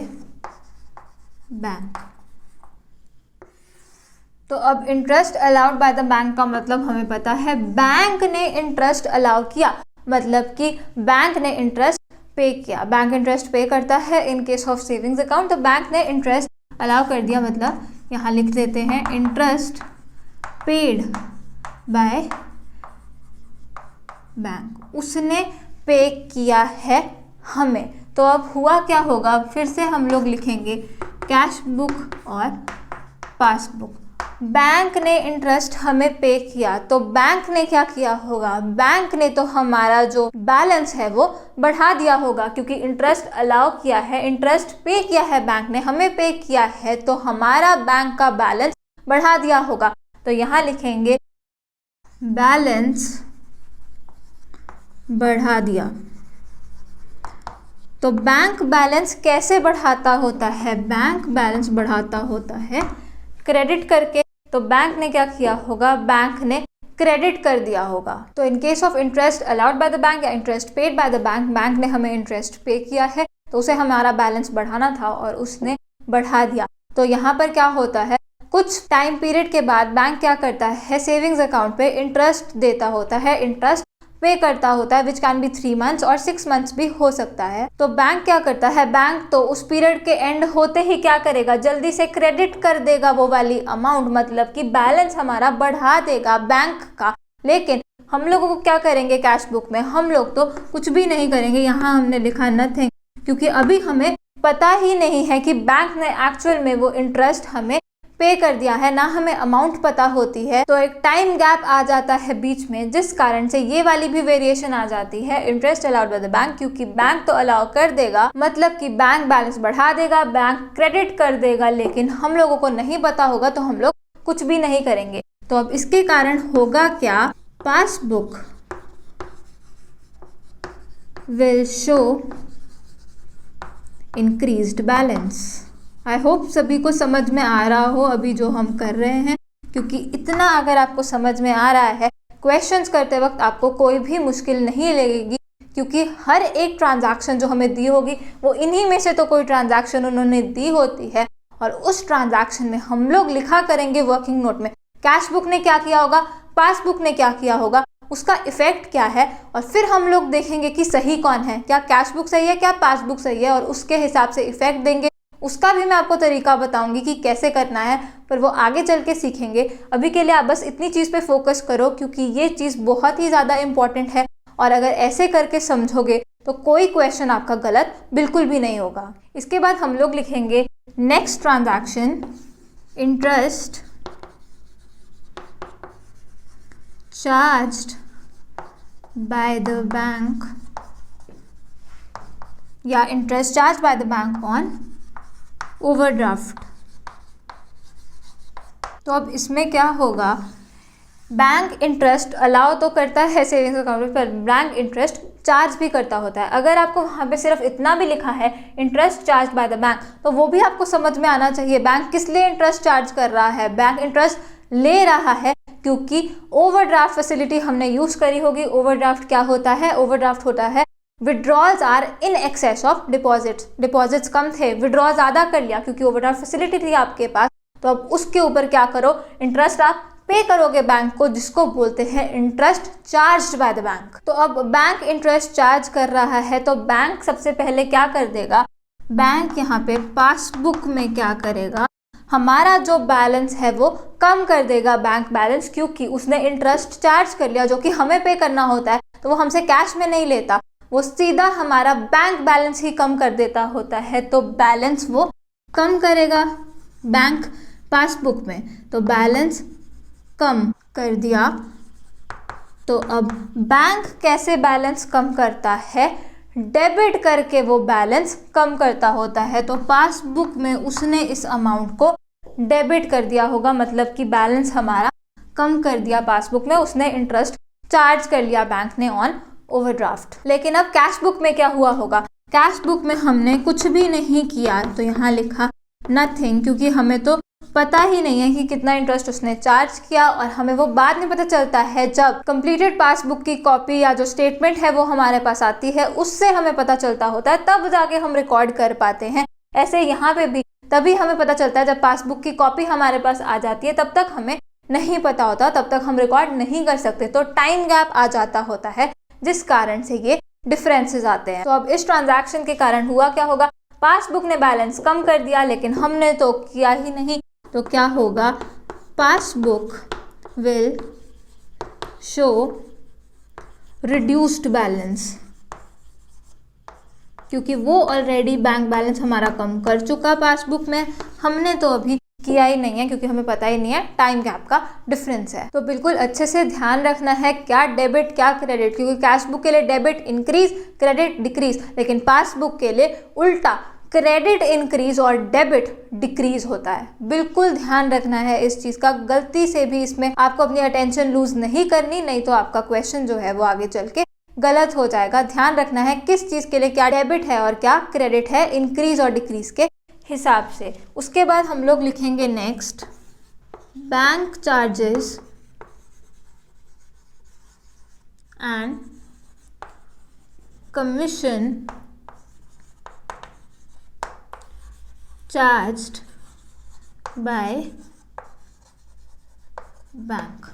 बैंक। तो अब interest allowed by the bank का मतलब हमें पता है, बैंक ने इंटरेस्ट अलाउ किया, मतलब कि बैंक ने इंटरेस्ट पे किया। बैंक इंटरेस्ट पे करता है इन केस ऑफ सेविंग्स अकाउंट, तो बैंक ने इंटरेस्ट अलाउ कर दिया, मतलब यहाँ लिख देते हैं इंटरेस्ट पेड बाय बैंक, उसने पे किया है हमें। तो अब हुआ क्या होगा, फिर से हम लोग लिखेंगे कैश बुक और पासबुक। बैंक ने इंटरेस्ट हमें पे किया, तो बैंक ने क्या किया होगा, बैंक ने तो हमारा जो बैलेंस है वो बढ़ा दिया होगा क्योंकि इंटरेस्ट अलाउ किया है, इंटरेस्ट पे किया है बैंक ने, हमें पे किया है, तो हमारा बैंक का बैलेंस बढ़ा दिया होगा। तो यहाँ लिखेंगे बैलेंस बढ़ा दिया। तो बैंक बैलेंस कैसे बढ़ाता होता है, बैंक बैलेंस बढ़ाता होता है क्रेडिट करके। तो बैंक ने क्या किया होगा, बैंक ने क्रेडिट कर दिया होगा। तो in case of interest allowed by the bank या interest paid by the bank, bank ने हमें इंटरेस्ट पे किया है तो उसे हमारा बैलेंस बढ़ाना था और उसने बढ़ा दिया। तो यहाँ पर क्या होता है, कुछ टाइम पीरियड के बाद बैंक क्या करता है, सेविंग्स अकाउंट पे इंटरेस्ट देता होता है, इंटरेस्ट पे करता होता है, विच कैन बी 3 मंथ्स और 6 मंथ्स भी हो सकता है। तो बैंक क्या करता है, बैंक तो उस पीरियड के एंड होते ही क्या करेगा, जल्दी से क्रेडिट कर देगा वो वाली अमाउंट, मतलब कि बैलेंस हमारा बढ़ा देगा बैंक का। लेकिन हम लोगों को क्या करेंगे, कैश बुक में हम लोग तो कुछ भी नहीं करेंगे। यहाँ हमने लिखा नथिंग क्योंकि अभी हमें पता ही नहीं है कि बैंक ने एक्चुअल में वो इंटरेस्ट हमें पे कर दिया है, ना हमें अमाउंट पता होती है, तो एक टाइम गैप आ जाता है बीच में, जिस कारण से ये वाली भी वेरिएशन आ जाती है interest allowed by the bank. क्योंकि बैंक तो अलाउ कर देगा, मतलब कि बैंक बैलेंस बढ़ा देगा, बैंक क्रेडिट कर देगा, लेकिन हम लोगों को नहीं पता होगा तो हम लोग कुछ भी नहीं करेंगे। तो अब इसके कारण होगा क्या, passbook will show increased balance. I hope सभी को समझ में आ रहा हो अभी जो हम कर रहे हैं, क्योंकि इतना अगर आपको समझ में आ रहा है, क्वेश्चंस करते वक्त आपको कोई भी मुश्किल नहीं लगेगी क्योंकि हर एक ट्रांजैक्शन जो हमें दी होगी वो इन्हीं में से तो कोई ट्रांजैक्शन उन्होंने दी होती है और उस ट्रांजैक्शन में हम लोग लिखा करेंगे वर्किंग नोट में कैश बुक ने क्या किया होगा, पासबुक ने क्या किया होगा, उसका इफेक्ट क्या है, और फिर हम लोग देखेंगे कि सही कौन है, क्या कैश बुक सही है क्या पासबुक सही है, और उसके हिसाब से इफेक्ट देंगे। उसका भी मैं आपको तरीका बताऊंगी कि कैसे करना है, पर वो आगे चल के सीखेंगे। अभी के लिए आप बस इतनी चीज़ पे फोकस करो क्योंकि ये चीज़ बहुत ही ज़्यादा इंपॉर्टेंट है और अगर ऐसे करके समझोगे तो कोई क्वेश्चन आपका गलत बिल्कुल भी नहीं होगा। इसके बाद हम लोग लिखेंगे next transaction, interest charged by the bank या interest charge by the bank on overdraft. तो अब इसमें क्या होगा, बैंक इंटरेस्ट अलाउ तो करता है सेविंग्स अकाउंट पर, बैंक इंटरेस्ट चार्ज भी करता होता है। अगर आपको वहाँ पे सिर्फ इतना भी लिखा है interest charge by the bank, तो वो भी आपको समझ में आना चाहिए बैंक किस लिए इंटरेस्ट चार्ज कर रहा है। बैंक इंटरेस्ट ले रहा है क्योंकि ओवरड्राफ्ट फैसिलिटी हमने यूज करी होगी। ओवरड्राफ्ट क्या होता है, ओवरड्राफ्ट होता है withdrawals are in excess of deposits, deposits कम थे, विड्रॉ ज़्यादा कर लिया क्योंकि ओवरड्राफ्ट फैसिलिटी थी आपके पास, तो अब उसके ऊपर क्या करो, इंटरेस्ट आप पे करोगे बैंक को, जिसको बोलते हैं interest charge by the bank. तो अब बैंक इंटरेस्ट चार्ज कर रहा है, तो बैंक सबसे पहले क्या कर देगा, बैंक यहाँ पे पासबुक में क्या करेगा, हमारा जो बैलेंस है वो कम कर देगा बैंक बैलेंस, क्योंकि उसने इंटरेस्ट चार्ज कर लिया जो कि हमें पे करना होता है, तो वो हमसे कैश में नहीं लेता, वो सीधा हमारा बैंक बैलेंस ही कम कर देता होता है। तो बैलेंस वो कम करेगा बैंक पासबुक में, तो बैलेंस कम कर दिया। तो अब बैंक कैसे बैलेंस कम करता है, डेबिट करके वो बैलेंस कम करता होता है। तो पासबुक में उसने इस अमाउंट को डेबिट कर दिया होगा, मतलब कि बैलेंस हमारा कम कर दिया पासबुक में, उसने इंटरेस्ट चार्ज कर लिया बैंक ने ऑन ओवरड्राफ्ट। लेकिन अब कैश बुक में क्या हुआ होगा, कैश बुक में हमने कुछ भी नहीं किया, तो यहाँ लिखा नथिंग, क्योंकि हमें तो पता ही नहीं है कि कितना इंटरेस्ट उसने चार्ज किया, और हमें वो बाद में पता चलता है जब कंप्लीटेड पासबुक की कॉपी या जो स्टेटमेंट है वो हमारे पास आती है, उससे हमें पता चलता होता है, तब जाके हम रिकॉर्ड कर पाते हैं। ऐसे यहाँ पे भी तभी हमें पता चलता है जब पासबुक की कॉपी हमारे पास आ जाती है, तब तक हमें नहीं पता होता, तब तक हम रिकॉर्ड नहीं कर सकते, तो टाइम गैप आ जाता होता है, जिस कारण से ये डिफरेंसेस आते हैं। तो अब इस ट्रांजैक्शन के कारण हुआ क्या होगा, पासबुक ने बैलेंस कम कर दिया, लेकिन हमने तो किया ही नहीं, तो क्या होगा, passbook will show reduced balance, क्योंकि वो ऑलरेडी बैंक बैलेंस हमारा कम कर चुका पासबुक में, हमने तो अभी किया ही नहीं है क्योंकि हमें पता ही नहीं है, टाइम गैप का डिफरेंस है। तो बिल्कुल अच्छे से ध्यान रखना है क्या डेबिट क्या क्रेडिट, क्योंकि कैश बुक के लिए डेबिट इंक्रीज क्रेडिट डिक्रीज, लेकिन पासबुक के लिए उल्टा क्रेडिट इंक्रीज और डेबिट डिक्रीज होता है। बिल्कुल ध्यान रखना है इस चीज का, गलती से भी इसमें आपको अपनी अटेंशन लूज नहीं करनी, नहीं तो आपका क्वेश्चन जो है वो आगे चल के गलत हो जाएगा। ध्यान रखना है किस चीज के लिए क्या डेबिट है और क्या क्रेडिट है, इंक्रीज और डिक्रीज के हिसाब से। उसके बाद हम लोग लिखेंगे next, bank charges and commission charged by bank.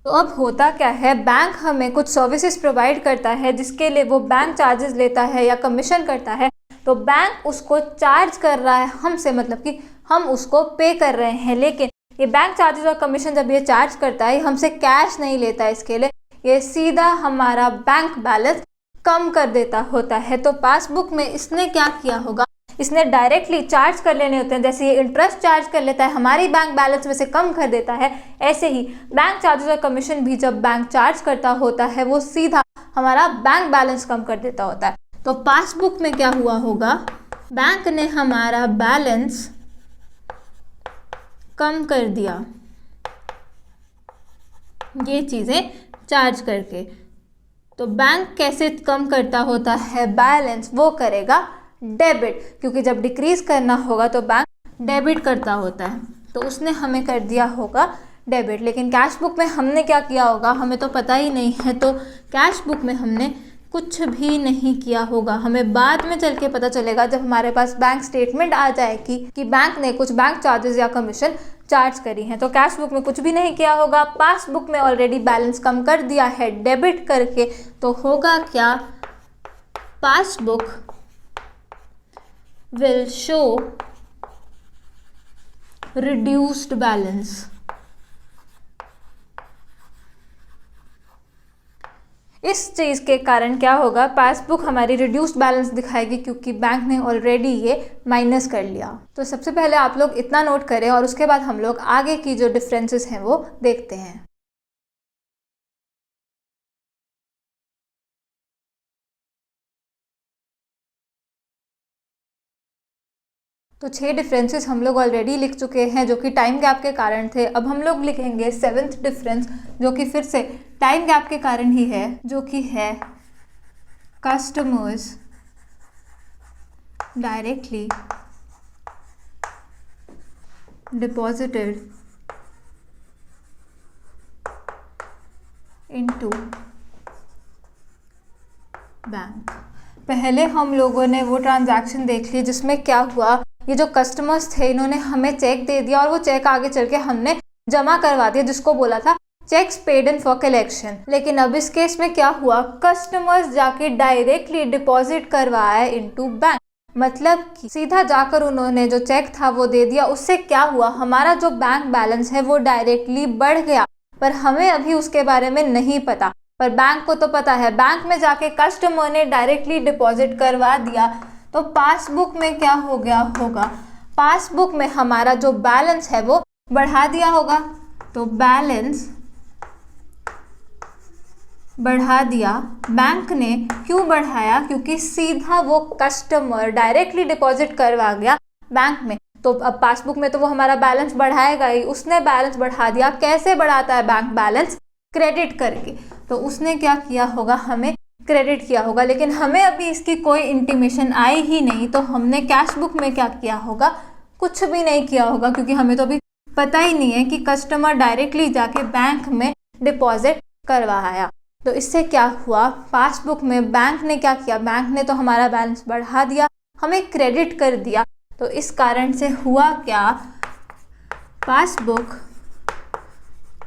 तो अब होता क्या है, बैंक हमें कुछ सर्विसेज प्रोवाइड करता है जिसके लिए वो बैंक चार्जेस लेता है या कमीशन करता है, तो बैंक उसको चार्ज कर रहा है हमसे, मतलब कि हम उसको पे कर रहे हैं, लेकिन ये बैंक चार्जेस और कमीशन जब ये चार्ज करता है, हमसे कैश नहीं लेता है, इसके लिए ये सीधा हमारा बैंक बैलेंस कम कर देता होता है। तो पासबुक में इसने क्या किया होगा, इसने डायरेक्टली चार्ज कर लेने होते हैं, जैसे ये इंटरेस्ट चार्ज कर लेता है, हमारी बैंक बैलेंस में से कम कर देता है, ऐसे ही बैंक चार्जेस और कमीशन भी जब बैंक चार्ज करता होता है, वो सीधा हमारा बैंक बैलेंस कम कर देता होता है। तो पासबुक में क्या हुआ होगा, बैंक ने हमारा बैलेंस कम कर दिया ये चीज़ें चार्ज करके। तो बैंक कैसे कम करता होता है बैलेंस, वो करेगा डेबिट, क्योंकि जब डिक्रीज करना होगा तो बैंक डेबिट करता होता है, तो उसने हमें कर दिया होगा डेबिट। लेकिन कैश बुक में हमने क्या किया होगा, हमें तो पता ही नहीं है, तो कैश बुक में हमने कुछ भी नहीं किया होगा, हमें बाद में चल के पता चलेगा जब हमारे पास बैंक स्टेटमेंट आ जाएगी कि बैंक ने कुछ बैंक चार्जेस या कमीशन चार्ज करी हैं। तो कैश बुक में कुछ भी नहीं किया होगा, पासबुक में ऑलरेडी बैलेंस कम कर दिया है डेबिट करके, तो होगा क्या, passbook will show reduced balance. इस चीज़ के कारण क्या होगा, पासबुक हमारी रिड्यूस्ड बैलेंस दिखाएगी क्योंकि बैंक ने ऑलरेडी ये माइनस कर लिया। तो सबसे पहले आप लोग इतना नोट करें और उसके बाद हम लोग आगे की जो डिफरेंसेस हैं वो देखते हैं। तो 6 डिफरेंसेस हम लोग ऑलरेडी लिख चुके हैं जो कि टाइम गैप के कारण थे। अब हम लोग लिखेंगे 7th डिफरेंस जो कि फिर से टाइम गैप के कारण ही है, जो कि है customers directly deposited into bank. पहले हम लोगों ने वो ट्रांजैक्शन देख ली जिसमें क्या हुआ, ये जो कस्टमर्स थे इन्होंने हमें चेक दे दिया और वो चेक आगे चल के हमने जमा करवा दिया, जिसको बोला था checks paid in for collection. लेकिन अब इस केस में क्या हुआ, कस्टमर्स जाके डायरेक्टली डिपॉजिट करवाया इनटू बैंक, मतलब कि सीधा जाकर उन्होंने जो चेक था वो दे दिया। उससे क्या हुआ, हमारा जो बैंक बैलेंस है वो डायरेक्टली बढ़ गया, पर हमें अभी उसके बारे में नहीं पता, पर बैंक को तो पता है। बैंक में जाके कस्टमर ने डायरेक्टली डिपॉजिट करवा दिया, तो पासबुक में क्या हो गया होगा, पासबुक में हमारा जो बैलेंस है वो बढ़ा दिया होगा। तो बैलेंस बढ़ा दिया बैंक ने, क्यों बढ़ाया, क्योंकि सीधा वो कस्टमर डायरेक्टली डिपॉजिट करवा गया बैंक में। तो अब पासबुक में तो वो हमारा बैलेंस बढ़ाएगा ही, उसने बैलेंस बढ़ा दिया। कैसे बढ़ाता है बैंक बैलेंस, क्रेडिट करके। तो उसने क्या किया होगा, हमें क्रेडिट किया होगा, लेकिन हमें अभी इसकी कोई इंटीमेशन आई ही नहीं, तो हमने कैश बुक में क्या किया होगा, कुछ भी नहीं किया होगा, क्योंकि हमें तो अभी पता ही नहीं है कि कस्टमर डायरेक्टली जाके बैंक में डिपॉजिट करवाया। तो इससे क्या हुआ, पासबुक में बैंक ने क्या किया, बैंक ने तो हमारा बैलेंस बढ़ा दिया, हमें क्रेडिट कर दिया। तो इस कारण से हुआ क्या, passbook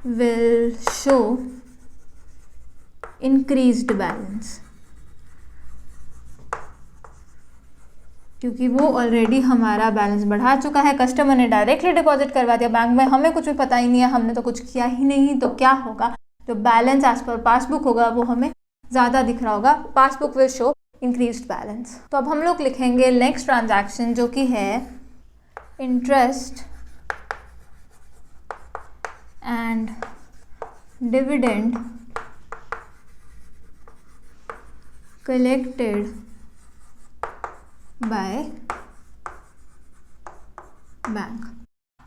will show increased balance, क्योंकि वो ऑलरेडी हमारा बैलेंस बढ़ा चुका है, कस्टमर ने डायरेक्टली डिपॉजिट करवा दिया बैंक में, हमें कुछ भी पता ही नहीं है, हमने तो कुछ किया ही नहीं। तो क्या होगा, जो बैलेंस एज पर पासबुक होगा वो हमें ज़्यादा दिख रहा होगा, passbook will show increased balance. तो अब हम लोग लिखेंगे नेक्स्ट ट्रांजैक्शन, जो कि है interest and dividend collected by bank.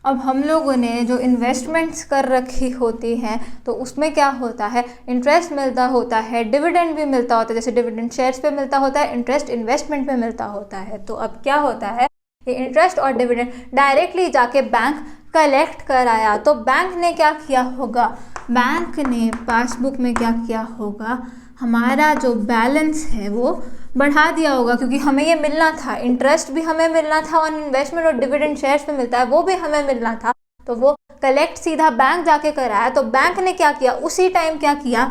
अब हम लोगों ने जो इन्वेस्टमेंट्स कर रखी होती हैं, तो उसमें क्या होता है, इंटरेस्ट मिलता होता है, डिविडेंड भी मिलता होता है, जैसे डिविडेंड शेयर्स पे मिलता होता है, इंटरेस्ट इन्वेस्टमेंट पे मिलता होता है। तो अब क्या होता है, ये इंटरेस्ट और डिविडेंड डायरेक्टली जाके बैंक कलेक्ट कराया। तो बैंक ने क्या किया होगा, बैंक ने पासबुक में क्या किया होगा, हमारा जो बैलेंस है वो बढ़ा दिया होगा, क्योंकि हमें ये मिलना था, इंटरेस्ट भी हमें मिलना था और इन्वेस्टमेंट और डिविडेंड शेयर्स पे मिलता है वो भी हमें मिलना था। तो वो कलेक्ट सीधा बैंक जाके कराया। तो बैंक ने क्या किया, उसी टाइम क्या किया,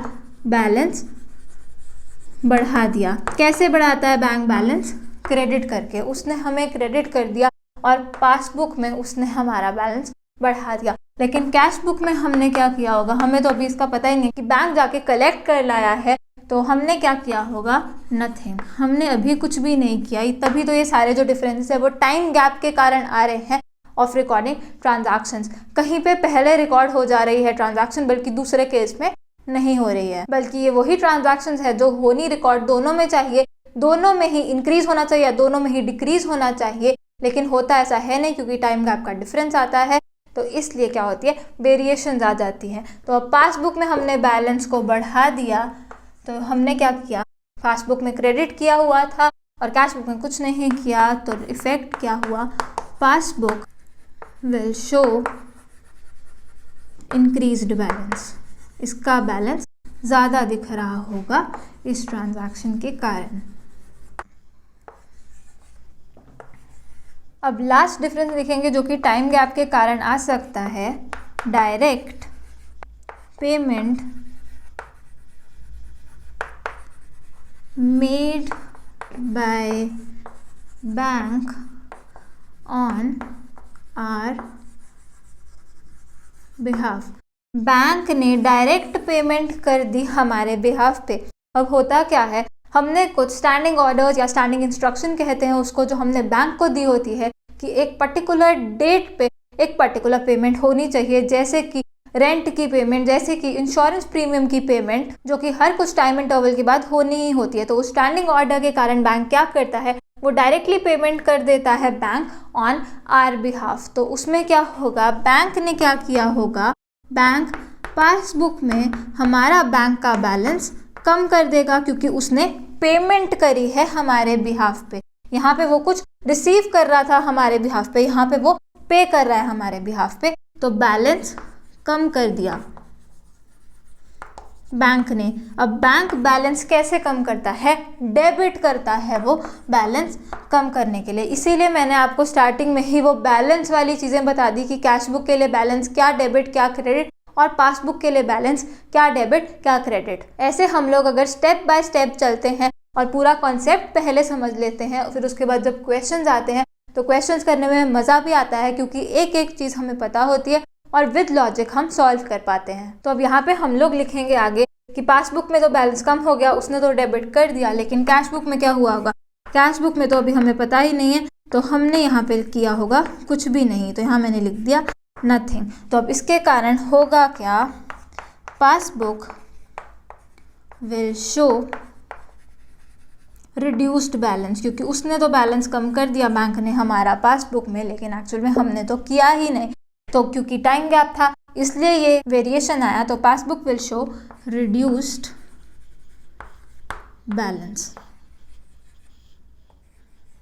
बैलेंस बढ़ा दिया। कैसे बढ़ाता है बैंक बैलेंस, क्रेडिट करके, उसने हमें क्रेडिट कर दिया और पासबुक में उसने हमारा बैलेंस बढ़ा दिया। लेकिन कैश बुक में हमने क्या किया होगा, हमें तो अभी इसका पता ही नहीं कि बैंक जाके कलेक्ट कर लाया है, तो हमने क्या किया होगा, नथिंग, हमने अभी कुछ भी नहीं किया। तभी तो ये सारे जो डिफरेंसेस है वो टाइम गैप के कारण आ रहे हैं ऑफ रिकॉर्डिंग ट्रांजैक्शंस। कहीं पे पहले रिकॉर्ड हो जा रही है ट्रांजैक्शन, बल्कि दूसरे केस में नहीं हो रही है, बल्कि ये वही ट्रांजैक्शंस है जो होनी रिकॉर्ड दोनों में चाहिए, दोनों में ही इंक्रीज होना चाहिए, दोनों में ही डिक्रीज होना चाहिए, लेकिन होता ऐसा है नहीं, क्योंकि टाइम गैप का डिफरेंस आता है, तो इसलिए क्या होती है, वेरिएशंस आ जाती हैं। तो अब पासबुक में हमने बैलेंस को बढ़ा दिया, तो हमने क्या किया, पासबुक में क्रेडिट किया हुआ था और कैश बुक में कुछ नहीं किया, तो इफेक्ट क्या हुआ, passbook will show increased balance, इसका बैलेंस ज़्यादा दिख रहा होगा इस ट्रांजैक्शन के कारण। अब लास्ट डिफरेंस देखेंगे जो कि टाइम गैप के कारण आ सकता है, direct payment made by bank on our behalf। Bank ने डायरेक्ट पेमेंट कर दी हमारे बिहाफ पे। अब होता क्या है, हमने कुछ स्टैंडिंग ऑर्डर्स या स्टैंडिंग इंस्ट्रक्शन कहते हैं उसको, जो हमने बैंक को दी होती है कि एक पर्टिकुलर डेट पे एक पर्टिकुलर पेमेंट होनी चाहिए, जैसे कि रेंट की पेमेंट, जैसे कि इंश्योरेंस प्रीमियम की पेमेंट, जो कि हर कुछ टाइम इंटरवल के बाद होनी ही होती है। तो उस स्टैंडिंग ऑर्डर के कारण बैंक क्या करता है, वो डायरेक्टली पेमेंट कर देता है बैंक ऑन आवर बिहाफ। तो उसमें क्या होगा, बैंक ने क्या किया होगा, बैंक पासबुक में हमारा बैंक का बैलेंस कम कर देगा, क्योंकि उसने पेमेंट करी है हमारे बिहाफ पे। यहाँ पे वो कुछ रिसीव कर रहा था हमारे बिहाफ पे, यहाँ पे वो पे कर रहा है हमारे बिहाफ पे, तो बैलेंस कम कर दिया। बैंक ने। अब बैंक बैलेंस कैसे कम करता है? डेबिट करता है वो बैलेंस कम करने के लिए। इसीलिए मैंने आपको स्टार्टिंग में ही वो बैलेंस वाली चीज़ें बता दी कि कैश बुक के लिए बैलेंस क्या डेबिट क्या क्रेडिट, और पासबुक के लिए बैलेंस क्या डेबिट क्या क्रेडिट। ऐसे हम लोग अगर स्टेप बाय स्टेप चलते हैं और पूरा कॉन्सेप्ट पहले समझ लेते हैं, फिर उसके बाद जब क्वेश्चंस आते हैं तो क्वेश्चंस करने में मज़ा भी आता है, क्योंकि एक एक चीज़ हमें पता होती है और विद लॉजिक हम सॉल्व कर पाते हैं। तो अब यहाँ पे हम लोग लिखेंगे आगे कि पासबुक में तो बैलेंस कम हो गया, उसने तो डेबिट कर दिया, लेकिन कैश बुक में क्या हुआ होगा? कैश बुक में तो अभी हमें पता ही नहीं है, तो हमने यहाँ पे किया होगा कुछ भी नहीं, तो यहाँ मैंने लिख दिया नथिंग। तो अब इसके कारण होगा क्या? Passbook will show reduced balance, क्योंकि उसने तो बैलेंस कम कर दिया बैंक ने हमारा पासबुक में, लेकिन एक्चुअल में हमने तो किया ही नहीं। तो क्योंकि टाइम गैप था इसलिए ये वेरिएशन आया। तो passbook will show reduced balance.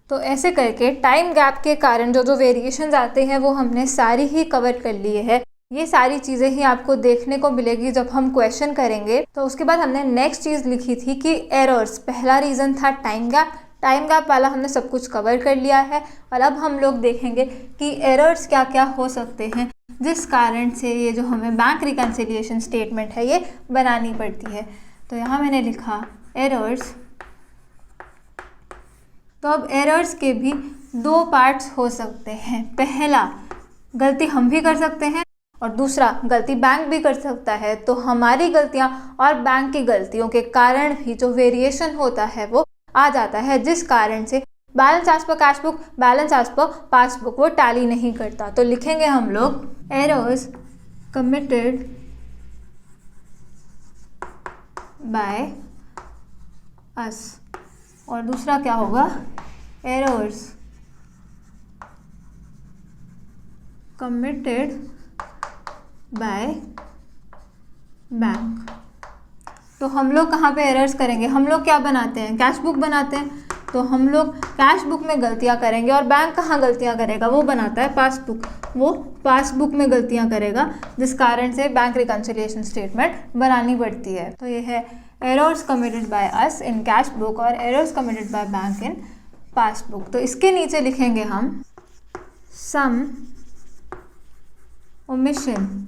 तो ऐसे करके टाइम गैप के कारण जो जो वेरिएशंस आते हैं वो हमने सारी ही कवर कर लिए हैं। ये सारी चीज़ें ही आपको देखने को मिलेगी जब हम क्वेश्चन करेंगे। तो उसके बाद हमने नेक्स्ट चीज़ लिखी थी कि एरर्स। पहला रीज़न था टाइम गैप, टाइम गैप वाला हमने सब कुछ कवर कर लिया है। और अब हम लोग देखेंगे कि एरर्स क्या क्या हो सकते हैं जिस कारण से ये जो हमें बैंक रिकन्सिलिएशन स्टेटमेंट है ये बनानी पड़ती है। तो यहाँ मैंने लिखा एरर्स। तो अब एरर्स के भी दो पार्ट्स हो सकते हैं। पहला, गलती हम भी कर सकते हैं, और दूसरा, गलती बैंक भी कर सकता है। तो हमारी गलतियां और बैंक की गलतियों के कारण भी जो वेरिएशन होता है वो आ जाता है, जिस कारण से balance as per cash book, balance as per passbook वो टैली नहीं करता। तो लिखेंगे हम लोग एरर्स कमिटेड बाय अस, और दूसरा क्या होगा? Errors committed by bank. तो हम लोग कहाँ पे एरर्स करेंगे? हम लोग क्या बनाते हैं? कैश बुक बनाते हैं। तो हम लोग कैश बुक में गलतियाँ करेंगे, और बैंक कहाँ गलतियाँ करेगा? वो बनाता है पासबुक, वो पासबुक में गलतियाँ करेगा, जिस कारण से बैंक रिकन्सिलिएशन स्टेटमेंट बनानी पड़ती है। तो ये है errors committed by us in cash book और errors committed by bank in passbook. तो इसके नीचे लिखेंगे हम सम ओमिशन।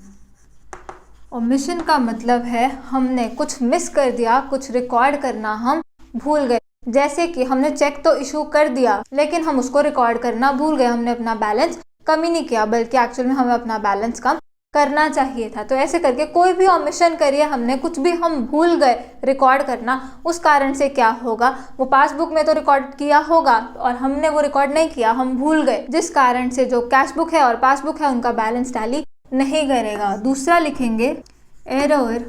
ओमिशन का मतलब है हमने कुछ मिस कर दिया, कुछ रिकॉर्ड करना हम भूल गए। जैसे कि हमने चेक तो इशू कर दिया लेकिन हम उसको रिकॉर्ड करना भूल गए, हमने अपना बैलेंस कम ही नहीं किया, बल्कि एक्चुअल में हमें अपना बैलेंस कम करना चाहिए था। तो ऐसे करके कोई भी ओमिशन करिए, हमने कुछ भी हम भूल गए रिकॉर्ड करना, उस कारण से क्या होगा? वो पासबुक में तो रिकॉर्ड किया होगा और हमने वो रिकॉर्ड नहीं किया, हम भूल गए, जिस कारण से जो कैश बुक है और पासबुक है उनका बैलेंस टैली नहीं करेगा। दूसरा लिखेंगे एरर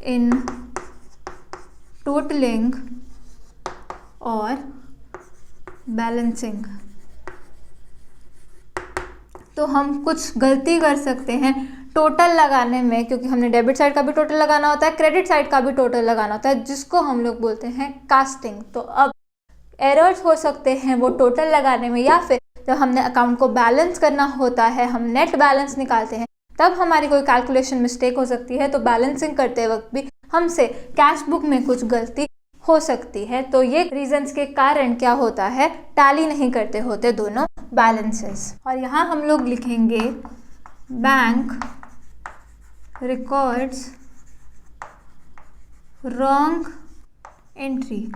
इन टोटलिंग और बैलेंसिंग। तो हम कुछ गलती कर सकते हैं टोटल लगाने में, क्योंकि हमने डेबिट साइड का भी टोटल लगाना होता है, क्रेडिट साइड का भी टोटल लगाना होता है, जिसको हम लोग बोलते हैं कास्टिंग। तो अब एरर्स हो सकते हैं वो टोटल लगाने में, या फिर जब हमने अकाउंट को बैलेंस करना होता है, हम नेट बैलेंस निकालते हैं, तब हमारी कोई कैलकुलेशन मिस्टेक हो सकती है। तो बैलेंसिंग करते वक्त भी हमसे कैश बुक में कुछ गलती हो सकती है। तो ये रीजंस के कारण क्या होता है? टैली नहीं करते होते दोनों बैलेंसेस। और यहाँ हम लोग लिखेंगे bank records wrong entry.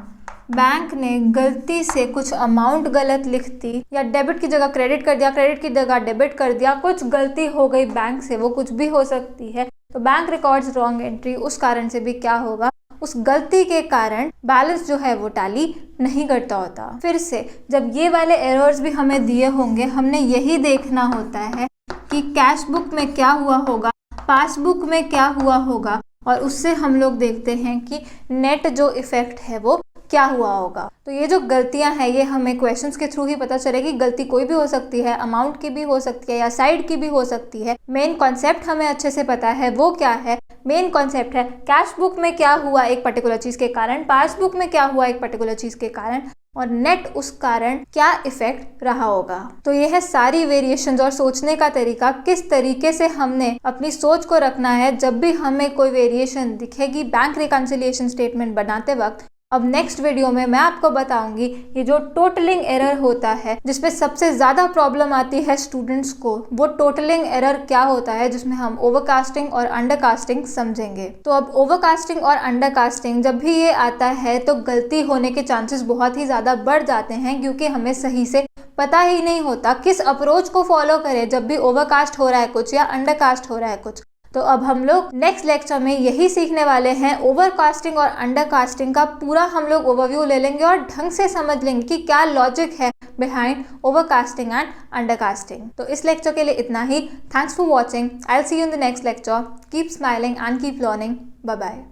Bank ने गलती से कुछ अमाउंट गलत लिख दी, या डेबिट की जगह क्रेडिट कर दिया, क्रेडिट की जगह डेबिट कर दिया, कुछ गलती हो गई बैंक से, वो कुछ भी हो सकती है। तो बैंक रिकॉर्ड्स रॉन्ग एंट्री, उस कारण से भी क्या होगा? उस गलती के कारण बैलेंस जो है वो टैली नहीं करता होता। फिर से जब ये वाले एरर्स भी हमें दिए होंगे, हमने यही देखना होता है कि कैश बुक में क्या हुआ होगा, पासबुक में क्या हुआ होगा, और उससे हम लोग देखते हैं कि नेट जो इफेक्ट है वो क्या हुआ होगा। तो ये जो गलतियां हैं ये हमें क्वेश्चंस के थ्रू ही पता चलेगी। गलती कोई भी हो सकती है, अमाउंट की भी हो सकती है या साइड की भी हो सकती है। मेन कॉन्सेप्ट हमें अच्छे से पता है वो क्या है। मेन कॉन्सेप्ट है कैश बुक में क्या हुआ एक पर्टिकुलर चीज़ के कारण, पासबुक में क्या हुआ एक पर्टिकुलर चीज़ के कारण, और नेट उस कारण क्या इफेक्ट रहा होगा। तो ये है सारी वेरिएशंस और सोचने का तरीका, किस तरीके से हमने अपनी सोच को रखना है जब भी हमें कोई वेरिएशन दिखेगी बैंक रिकंसिलिएशन स्टेटमेंट बनाते वक्त। अब नेक्स्ट वीडियो में मैं आपको बताऊंगी ये जो टोटलिंग एरर होता है जिसमें सबसे ज़्यादा प्रॉब्लम आती है स्टूडेंट्स को, वो टोटलिंग एरर क्या होता है, जिसमें हम ओवरकास्टिंग और अंडरकास्टिंग समझेंगे। तो अब ओवरकास्टिंग और अंडरकास्टिंग जब भी ये आता है तो गलती होने के चांसेस बहुत ही ज़्यादा बढ़ जाते हैं, क्योंकि हमें सही से पता ही नहीं होता किस अप्रोच को फॉलो करें जब भी ओवरकास्ट हो रहा है कुछ या अंडरकास्ट हो रहा है कुछ। तो अब हम लोग नेक्स्ट लेक्चर में यही सीखने वाले हैं, ओवरकास्टिंग और अंडरकास्टिंग का पूरा हम लोग ओवरव्यू ले लेंगे और ढंग से समझ लेंगे कि क्या लॉजिक है बिहाइंड ओवरकास्टिंग एंड अंडरकास्टिंग। तो इस लेक्चर के लिए इतना ही। Thanks for watching. I will see you in the next lecture. Keep smiling and keep learning. Bye bye.